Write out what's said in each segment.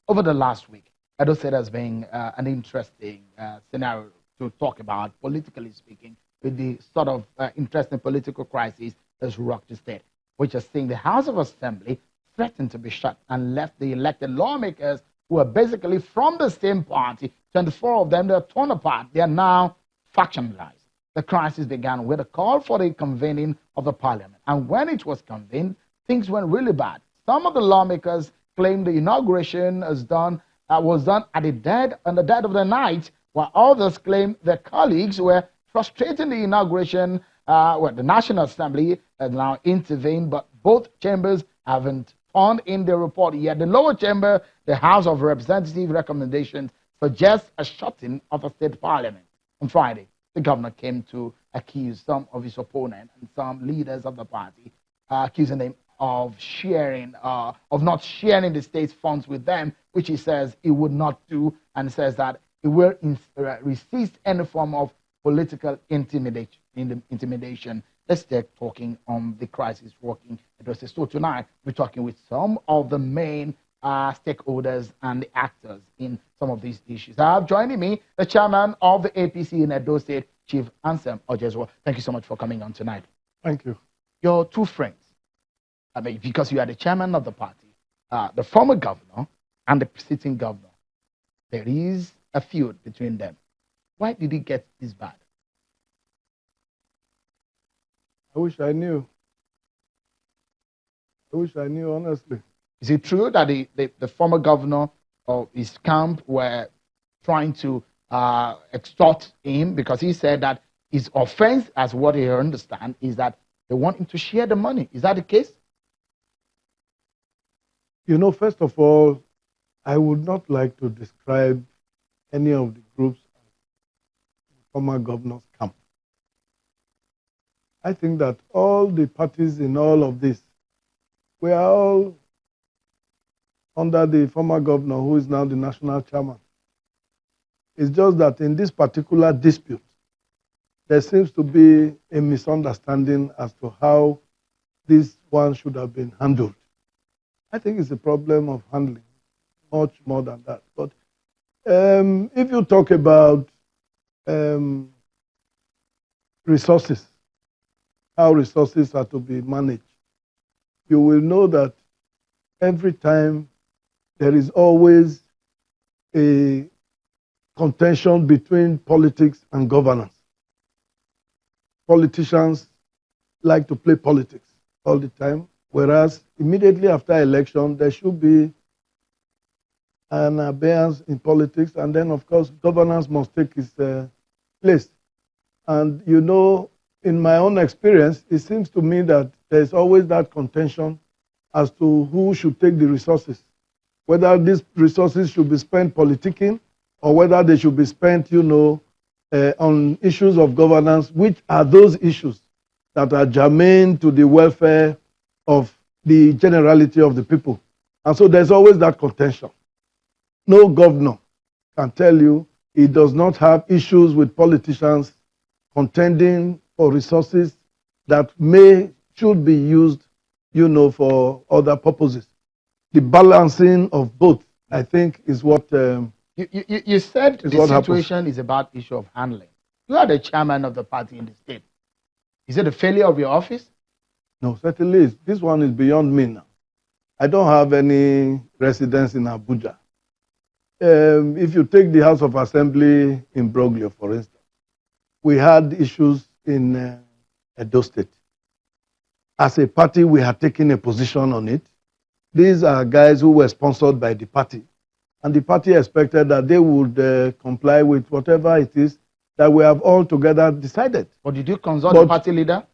over the last week, Edo State has been an interesting scenario to talk about, politically speaking, with the sort of interesting political crisis that's rocked the state, which has seen the House of Assembly threatened to be shut and left the elected lawmakers who are basically from the same party, 24 of them, they're torn apart. They are now factionalized. The crisis began with a call for the convening of the parliament. And when it was convened, things went really bad. Some of the lawmakers claimed the inauguration was done at the dead of the night, while others claimed their colleagues were frustrating the inauguration. The National Assembly has now intervened, but both chambers haven't turned in their report yet. The lower chamber, the House of Representatives recommendation suggests a shutting of the state parliament. On Friday, the governor came to accuse some of his opponents and some leaders of the party, accusing them of not sharing the state's funds with them, which he says he would not do, and says that he will resist any form of political intimidation. Let's start talking on the crisis working. So tonight, we're talking with some of the main stakeholders and the actors in some of these issues. I have joining me the chairman of the APC in Edo State, Chief Ansem Ojeswo. Thank you so much for coming on tonight. Thank you. Your two friends, because you are the chairman of the party, the former governor and the sitting governor, there is a feud between them. Why did it get this bad? I wish I knew. Honestly. Is it true that the former governor of his camp were trying to extort him because he said that his offense, as what he understands, is that they want him to share the money? Is that the case? You know, first of all, I would not like to describe any of the groups as former governor's camp. I think that all the parties in all of this, we are all under the former governor who is now the national chairman. It's just that in this particular dispute, there seems to be a misunderstanding as to how this one should have been handled. I think it's a problem of handling, much more than that. But if you talk about resources, how resources are to be managed, you will know that every time there is always a contention between politics and governance. Politicians like to play politics all the time, whereas immediately after election, there should be an abeyance in politics, and then, of course, governance must take its place. And, you know, in my own experience, it seems to me that there's always that contention as to who should take the resources, whether these resources should be spent politicking or whether they should be spent, you know, on issues of governance, which are those issues that are germane to the welfare of the generality of the people. And so there's always that contention. No governor can tell you he does not have issues with politicians contending for resources that should be used, you know, for other purposes. The balancing of both, I think, is what you said the situation is about issue of handling. You are the chairman of the party in the state. Is it a failure of your office? No, certainly is. This one is beyond me now. I don't have any residence in Abuja. If you take the House of Assembly in Broglio, for instance, we had issues in Edo State. As a party, we had taken a position on it. These are guys who were sponsored by the party. And the party expected that they would comply with whatever it is that we have all together decided. But did you consult the party leader?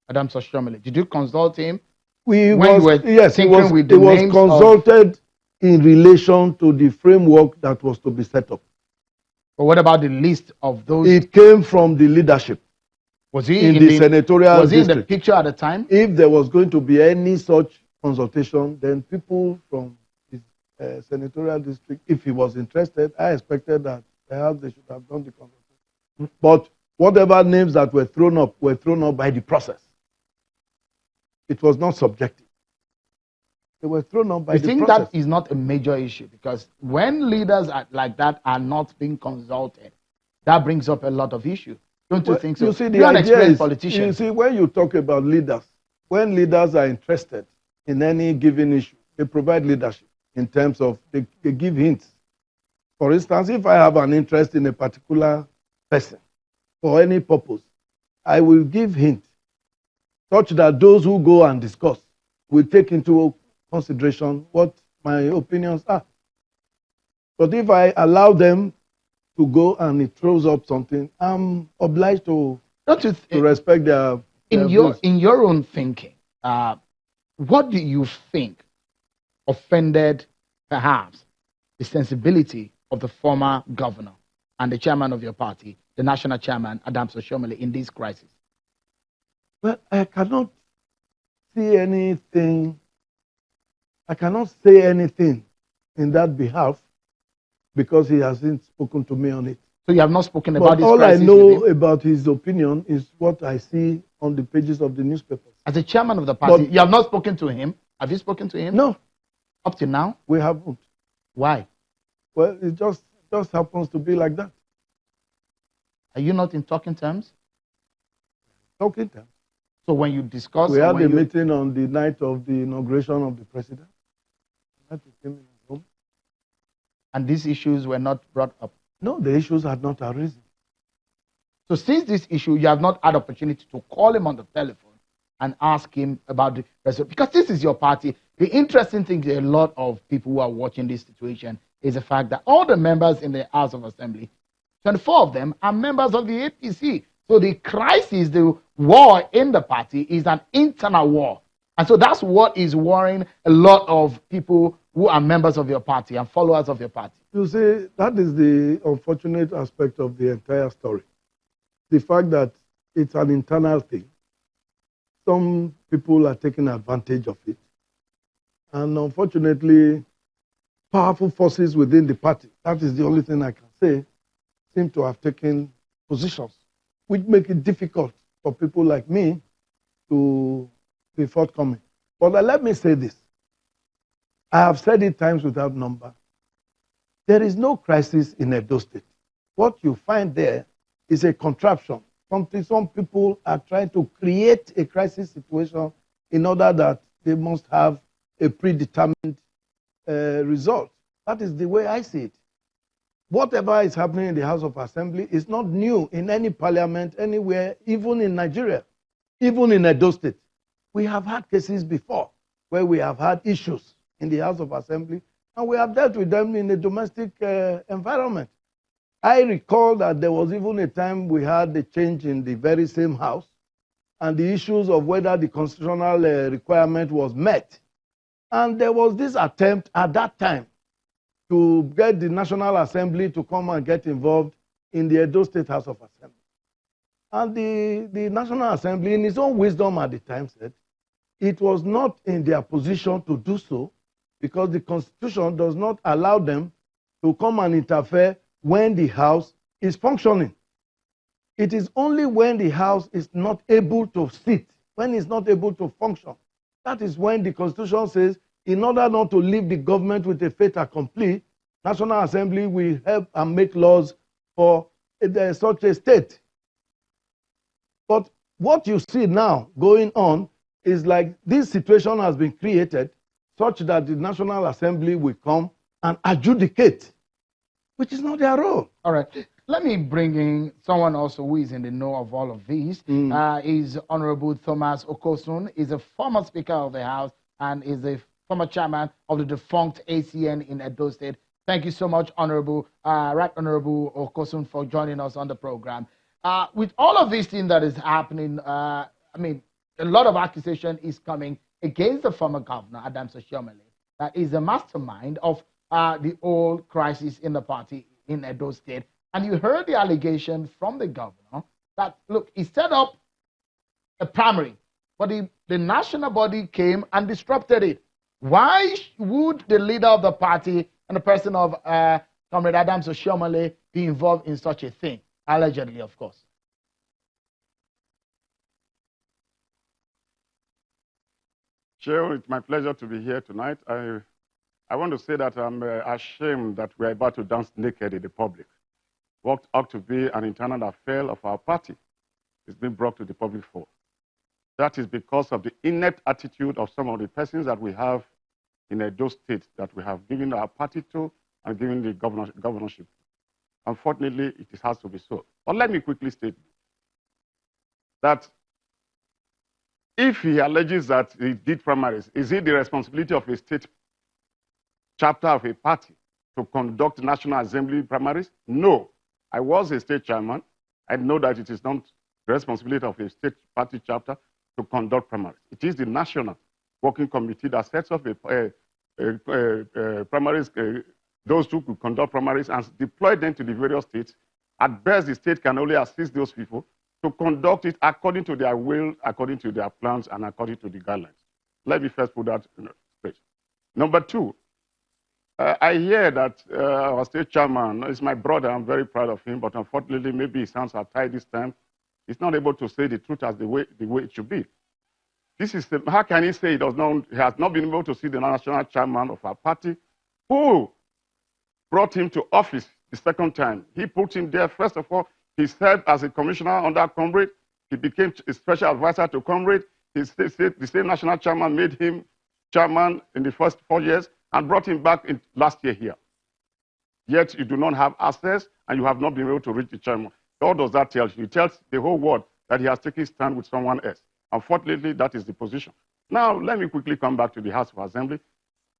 Adam Soshomele, did you consult him? Yes, he was consulted in relation to the framework that was to be set up. But what about the list of those? It came from the leadership. Was he in the senatorial Was he district. in the picture at the time? If there was going to be any such consultation, then people from his senatorial district, if he was interested, I expected that perhaps they should have done the consultation. But whatever names that were thrown up by the process. It was not subjective. They were thrown out by I the think process. that is not a major issue, because when leaders like that are not being consulted, that brings up a lot of issues. Don't you Well, think so? you see, the You're an idea experienced is, politician. you see, when you talk about leaders, when leaders are interested in any given issue, they provide leadership in terms of they give hints. For instance, if I have an interest in a particular person for any purpose, I will give hints such that those who go and discuss will take into consideration what my opinions are. But if I allow them to go and it throws up something, I'm obliged to respect their views. In your own thinking, what do you think offended perhaps the sensibility of the former governor and the chairman of your party, the national chairman, Adams Oshiomhole, in this crisis? Well, I cannot see anything, I cannot say anything in that behalf because he hasn't spoken to me on it. So you have not spoken about this all crisis I know with him? about his opinion is what I see on the pages of the newspapers. As a chairman of the party, you have not spoken to him? Have you spoken to him? No. Up to now? We haven't. Why? Well, it just happens to be like that. Are you not in talking terms? Talking terms. So when you discuss... We had a meeting on the night of the inauguration of the president. And these issues were not brought up? No, the issues had not arisen. So since this issue, you have not had opportunity to call him on the telephone and ask him about the result, because this is your party. The interesting thing to a lot of people who are watching this situation is the fact that all the members in the House of Assembly, 24 of them, are members of the APC. So the crisis, the war in the party is an internal war. And so that's what is worrying a lot of people who are members of your party and followers of your party. You see, that is the unfortunate aspect of the entire story. The fact that it's an internal thing. Some people are taking advantage of it. And unfortunately, powerful forces within the party, that is the only thing I can say, seem to have taken positions, which make it difficult for people like me to be forthcoming. But let me say this. I have said it times without number. There is no crisis in Edo State. What you find there is a contraption. Some people are trying to create a crisis situation in order that they must have a predetermined result. That is the way I see it. Whatever is happening in the House of Assembly is not new in any parliament anywhere, even in Nigeria, even in Edo State. We have had cases before where we have had issues in the House of Assembly, and we have dealt with them in a domestic environment. I recall that there was even a time we had a change in the very same house, and the issues of whether the constitutional requirement was met. And there was this attempt at that time to get the National Assembly to come and get involved in the Edo State House of Assembly. And the National Assembly, in its own wisdom at the time, said it was not in their position to do so because the Constitution does not allow them to come and interfere when the House is functioning. It is only when the House is not able to sit, when it's not able to function. That is when the Constitution says, in order not to leave the government with a fait accompli, National Assembly will help and make laws for such a state. But what you see now going on is like this situation has been created such that the National Assembly will come and adjudicate, which is not their role. All right. Let me bring in someone also who is in the know of all of these. Is Honorable Thomas Okosun. Is a former Speaker of the House and is a former chairman of the defunct ACN in Edo State. Thank you so much, Honorable Okosun, for joining us on the program. With all of this thing that is happening, I mean, a lot of accusation is coming against the former governor, Adams Oshiomhole, that is the mastermind of the whole crisis in the party in Edo State. And you heard the allegation from the governor that, look, he set up a primary, but the national body came and disrupted it. Why would the leader of the party and the person of Comrade Adams Oshiomhole be involved in such a thing? Allegedly, of course. Chair, it's my pleasure to be here tonight. I want to say that I'm ashamed that we're about to dance naked in the public. What ought to be an internal affair of our party is being brought to the public fore. That is because of the inept attitude of some of the persons that we have in Edo State that we have given our party to and given the governorship. Unfortunately, it has to be so. But let me quickly state that if he alleges that he did primaries, is it the responsibility of a state chapter of a party to conduct National Assembly primaries? No. I was a state chairman. I know that it is not the responsibility of a state party chapter to conduct primaries. It is the National Working Committee that sets up primaries, those who could conduct primaries and deploy them to the various states. At best, the state can only assist those people to conduct it according to their will, according to their plans, and according to the guidelines. Let me first put that straight. Number two, I hear that our state chairman is my brother. I'm very proud of him, but unfortunately, maybe his hands are tied this time. He's not able to say the truth as the way it should be. This is how can he say he has not been able to see the national chairman of our party who brought him to office the second time? He put him there. First of all, he served as a commissioner under Comrade. He became a special advisor to Comrade. The state national chairman made him chairman in the first 4 years and brought him back in last year here. Yet you do not have access and you have not been able to reach the chairman. What does that tell you? It tells the whole world that he has taken stand with someone else. Unfortunately, that is the position. Now, let me quickly come back to the House of Assembly.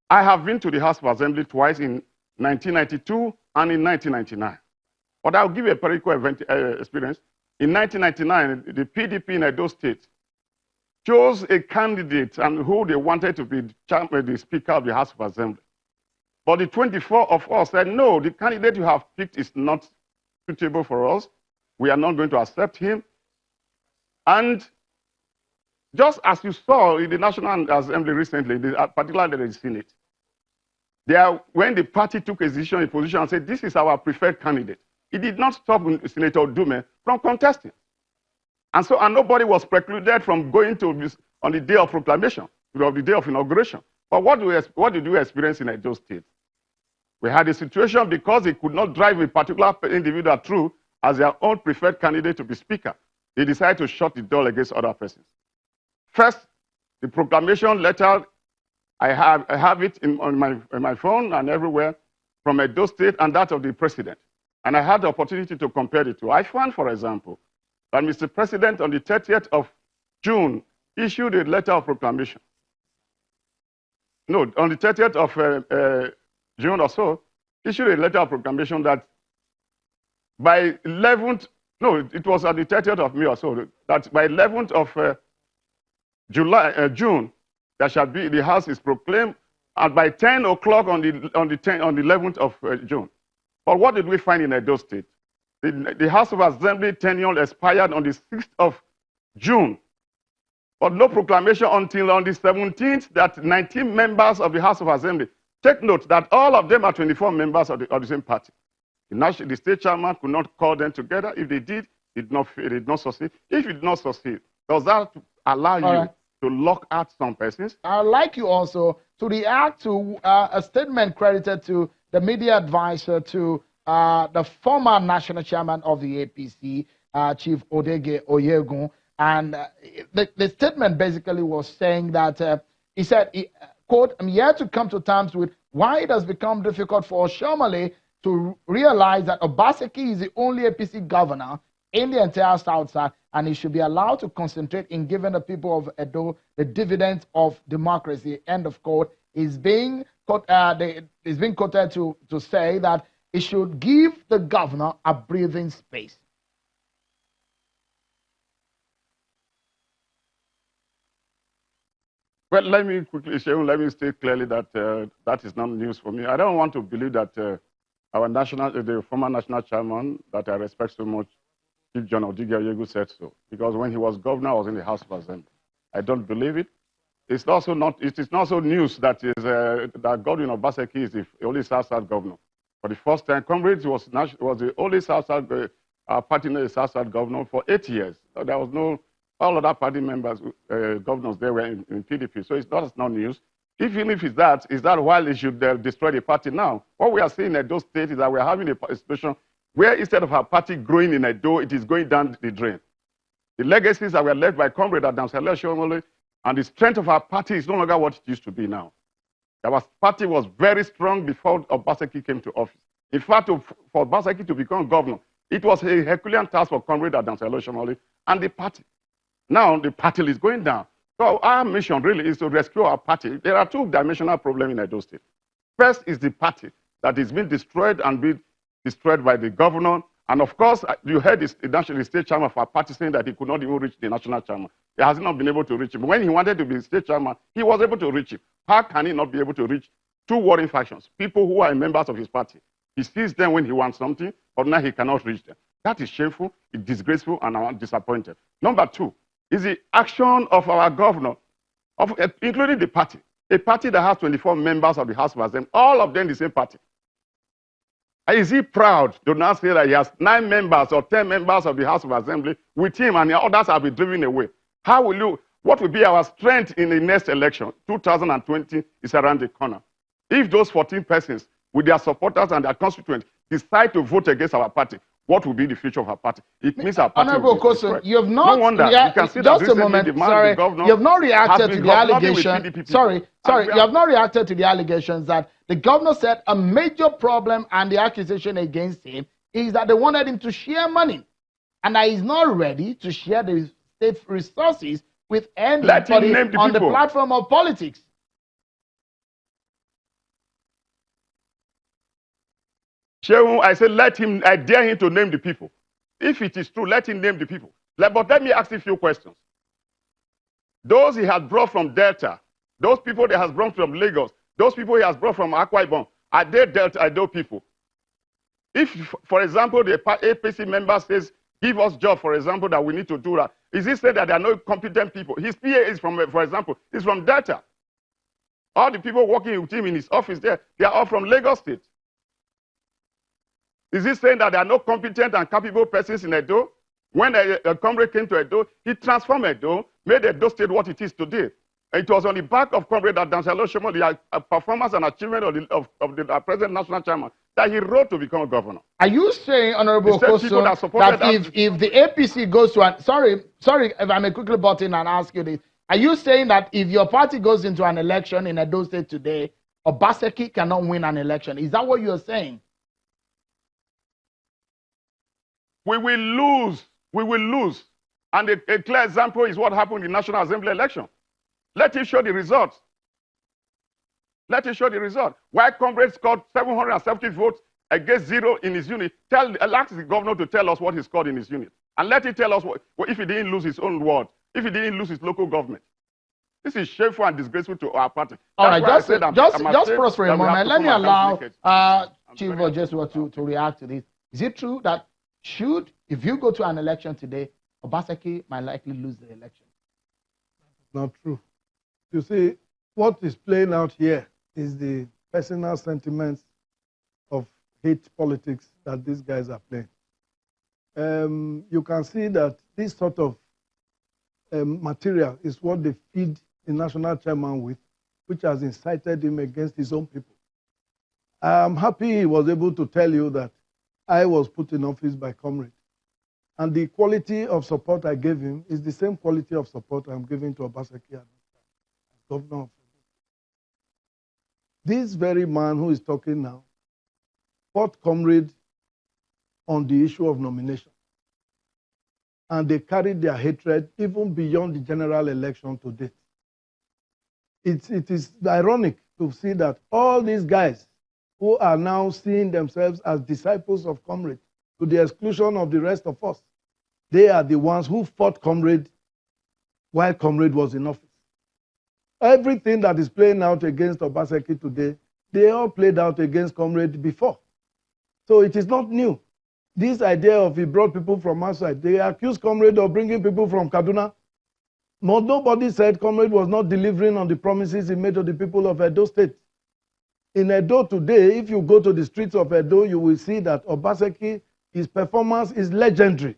I have been to the House of Assembly twice in 1992 and in 1999. But I'll give you a political experience. In 1999, the PDP in Edo State chose a candidate and who they wanted to be the Speaker of the House of Assembly. But the 24 of us said, no, the candidate you have picked is not suitable for us. We are not going to accept him. And just as you saw in the National Assembly recently, particularly the Senate, when the party took a position and said, this is our preferred candidate, it did not stop Senator Dume from contesting. And nobody was precluded from going to on the day of proclamation, the day of inauguration. But what did we experience in Edo State? We had a situation because they could not drive a particular individual through as their own preferred candidate to be speaker. They decided to shut the door against other persons. First, the proclamation letter, I have it on my phone and everywhere from Edo State and that of the president. And I had the opportunity to compare the two. I found, for example, that Mr. President on the 30th of June issued a letter of proclamation. No, on the 30th of June or so, issued a letter of proclamation that by 11th, no, it was on the 30th of May or so, that by 11th of June, there shall be, the House is proclaimed, and by 10 o'clock on the 11th of June. But what did we find in Edo State? The House of Assembly tenure expired on the 6th of June. But no proclamation until on the 17th that 19 members of the House of Assembly. Take note that all of them are 24 members of the same party. The state chairman could not call them together. If they did, it did not succeed. If it did not succeed, does that allow you to lock out some persons? I'd like you also to react to a statement credited to the media advisor to the former national chairman of the APC, Chief Odege Oyegun. And the statement basically was saying that he said, quote, I'm here to come to terms with why it has become difficult for Shomale to realize that Obaseki is the only APC governor in the entire South Side, and he should be allowed to concentrate in giving the people of Edo the dividends of democracy. End of quote. Is being quoted to say that it should give the governor a breathing space. Well, let me quickly, Shehu, let me state clearly that that is not news for me. I don't want to believe that the former national chairman that I respect so much, Chief John Odege Oyegun, said so. Because when he was governor, I was in the House of Assembly. I don't believe it. It is not so news that that Godwin Obaseki is the only South-South governor. For the first time, Comrades was the only South-South party in the South-South governor for 8 years. There was no All other party members, governors, they were in PDP. So that's not news. Even if it's that while they should destroy the party now. What we are seeing in those states is that we are having a situation where instead of our party growing in Edo, it is going down the drain. The legacies that were left by Comrade Adams Shomole and the strength of our party is no longer what it used to be now. Our party was very strong before Obaseki came to office. In fact, for Obaseki to become governor, it was a Herculean task for Comrade Adams Shomole and the party. Now the party is going down. So our mission really is to rescue our party. There are two-dimensional problems in Edo State. First is the party that is being destroyed and being destroyed by the governor. And of course, you heard the state chairman of our party saying that he could not even reach the national chairman. He has not been able to reach him. When he wanted to be state chairman, he was able to reach him. How can he not be able to reach two warring factions, people who are members of his party? He sees them when he wants something, but now he cannot reach them. That is shameful, it's disgraceful, and I'm disappointed. Number two is the action of our governor, including the party. A party that has 24 members of the House of Assembly, all of them the same party. Is he proud to now say that he has 9 members or 10 members of the House of Assembly with him and the others have been driven away? What will be our strength in the next election? 2020 is around the corner. If those 14 persons with their supporters and their constituents decide to vote against our party, what will be the future of our party? It means our party Honorable will be Kosun, you have not... No wonder. You can see just that a moment, sorry. You have not reacted to the allegation. Sorry, you have not reacted to the allegations that the governor said a major problem and the accusation against him is that they wanted him to share money and that he's not ready to share the state resources with anybody on the platform of politics. I said, I dare him to name the people. If it is true, let him name the people. But let me ask you a few questions. Those he has brought from Delta, those people that has brought from Lagos, those people he has brought from Akwa Ibom, are they Delta Edo people? If, for example, the APC member says, give us job, for example, that we need to do that, is he saying that there are no competent people? His PA is from, for example, is from Delta. All the people working with him in his office there, they are all from Lagos State. Is he saying that there are no competent and capable persons in Edo? When a comrade came to Edo, he transformed Edo, made Edo State what it is today. It was on the back of Comrade Adams Shomole, the performance and achievement of the present national chairman, that he wrote to become a governor. Are you saying, Honorable Kosun, that if the APC goes to sorry, if I may quickly butt in and ask you this, are you saying that if your party goes into an election in Edo State today, Obaseki cannot win an election? Is that what you're saying? We will lose. We will lose. And a clear example is what happened in the National Assembly election. Let him show the results. Let him show the result. Why Comrade scored 770 votes against 0 in his unit? Ask the governor to tell us what he scored in his unit. And let him tell us if he didn't lose his own ward, if he didn't lose his local government. This is shameful and disgraceful to our party. All right, just pause for a moment. Let me allow Chief Ojesua to react to this. Is it true that if you go to an election today, Obaseki might likely lose the election? Not true. You see, what is playing out here is the personal sentiments of hate politics that these guys are playing. You can see that this sort of material is what they feed the national chairman with, which has incited him against his own people. I'm happy he was able to tell you that I was put in office by Comrade. And the quality of support I gave him is the same quality of support I'm giving to Obaseki as governor of Edo. This very man who is talking now fought Comrade on the issue of nomination. And they carried their hatred even beyond the general election to date. It is ironic to see that all these guys who are now seeing themselves as disciples of Comrade, to the exclusion of the rest of us, they are the ones who fought Comrade while Comrade was in office. Everything that is playing out against Obaseki today, they all played out against Comrade before. So it is not new. This idea of he brought people from outside, they accused Comrade of bringing people from Kaduna. Nobody said Comrade was not delivering on the promises he made to the people of Edo State. In Edo today, if you go to the streets of Edo, you will see that Obaseki, his performance is legendary.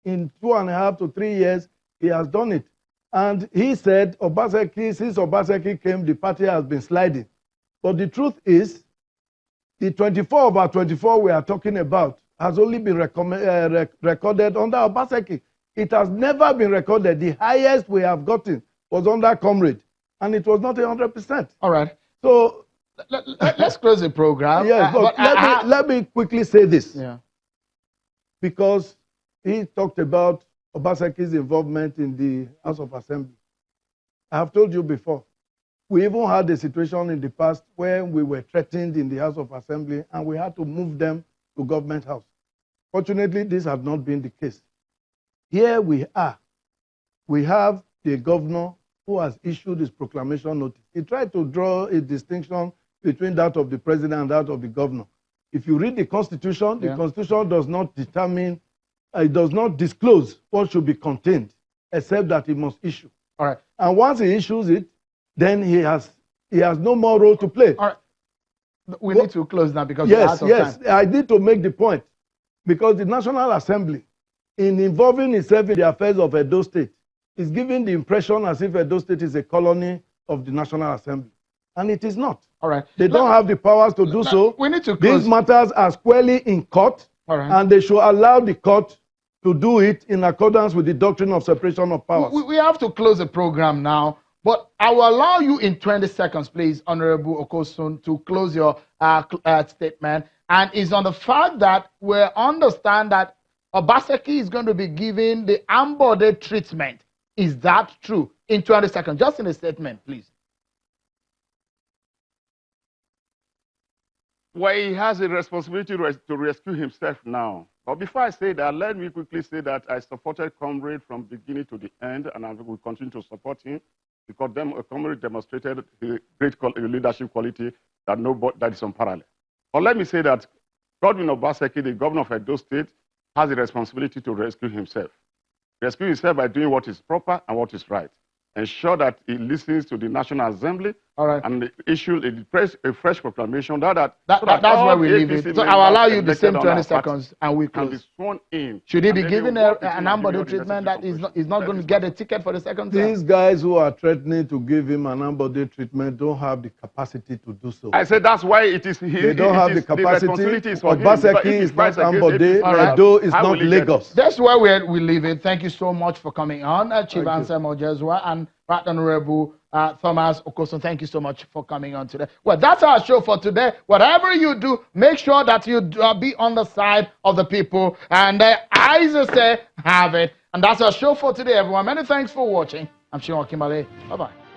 In 2.5 to 3 years, He has done it. And he said, Obaseki, since Obaseki came, the party has been sliding. But the truth is, the 24 over 24 we are talking about has only been recorded under Obaseki. It has never been recorded. The highest we have gotten was under Comrade, and it was not 100%. All right. So let's close the program. Yes, but let me quickly say this. Yeah. Because he talked about Obaseki's involvement in the House of Assembly. I have told you before, we even had a situation in the past where we were threatened in the House of Assembly and we had to move them to Government House. Fortunately, this has not been the case. Here we are. We have the governor who has issued his proclamation notice. He tried to draw a distinction between that of the president and that of the governor. If you read the Constitution, the Constitution does not determine, it does not disclose what should be contained, except that he must issue. All right. And once he issues it, then he has no more role to play. All right. We need to close now because we're out of time. I need to make the point. Because the National Assembly, in involving itself in the affairs of Edo State, is giving the impression as if Edo State is a colony of the National Assembly. And it is not. All right. They don't have the powers to do so. We need to close. These matters are squarely in court. All right. And they should allow the court to do it in accordance with the doctrine of separation of powers. We have to close the program now. But I will allow you in 20 seconds, please, Honorable Okosun, to close your statement. And it's on the fact that we understand that Obaseki is going to be given the unboarded treatment. Is that true? In 20 seconds, just in a statement, please. Well, he has a responsibility to rescue himself now. But before I say that, let me quickly say that I supported Comrade from beginning to the end, and I will continue to support him because Comrade demonstrated a great leadership quality that is unparalleled. But let me say that Godwin Obaseki, the governor of Edo State, has a responsibility to rescue himself. Rescue himself by doing what is proper and what is right. Ensure that he listens to the National Assembly and issue a fresh proclamation. That's where we leave it. So I'll allow you the same 20 seconds and we close. And be sworn in. Should he be given an unboarded treatment that is not going to get a ticket for the second time? These guys who are threatening to give him an unboarded treatment don't have the capacity to do so. I said that's why it is they don't have the capacity. Obaseki is not unboarded. Edo is not Lagos. That's where we leave it. Thank you so much for coming on, Chief Anselm Ojezwa and Right Honorable Thomas Okosun. Thank you so much for coming on today. Well, that's our show for today. Whatever you do, make sure that you be on the side of the people. And I say, have it. And that's our show for today, everyone. Many thanks for watching. I'm Shimon Kimale. Bye-bye.